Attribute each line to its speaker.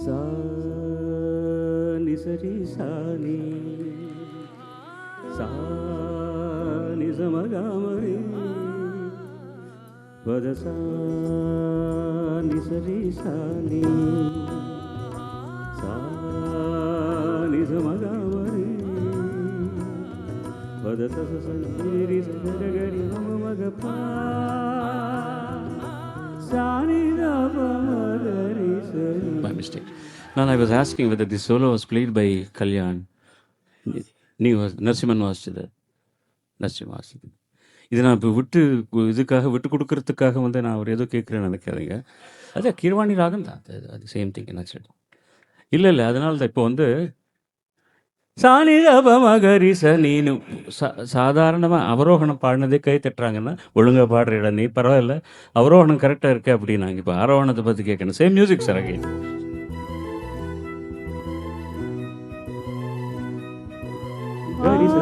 Speaker 1: சா நிசரி சாணி சா நிசமகாமரி வதசா நிசரி சாணி சா நிசமகாமரி வதச சரி சகரி மம மகபா சாணி மகரி சரி. My mistake. No, I was asking whether this solo was played by Kalyan. நீ நரசிம்மன் வாசிச்சது. நரசிம்மன் வாசிச்சது. இது நான் இப்போ இதுக்காக விட்டு கொடுக்கறதுக்காக வந்து நான் அவர் ஏதோ கேட்குறேன்னு நினைக்காதீங்க. அதான் கீர்வாணி ராகம் தான். அது சேம் திங் என்ன சொல்லி. இல்லை அதனால தான் இப்போ வந்து சாணி மகரி ச நீனு சாதாரணமாக அவரோகணம் பாடினதே கை தட்டுறாங்கன்னா ஒழுங்காக பாடுற இடம் நீ பரவாயில்ல, அவரோகணம் கரெக்டாக இருக்கு அப்படின்னாங்க. இப்போ ஆரோகணத்தை பற்றி கேட்கணும். Same music sir again. கரி ச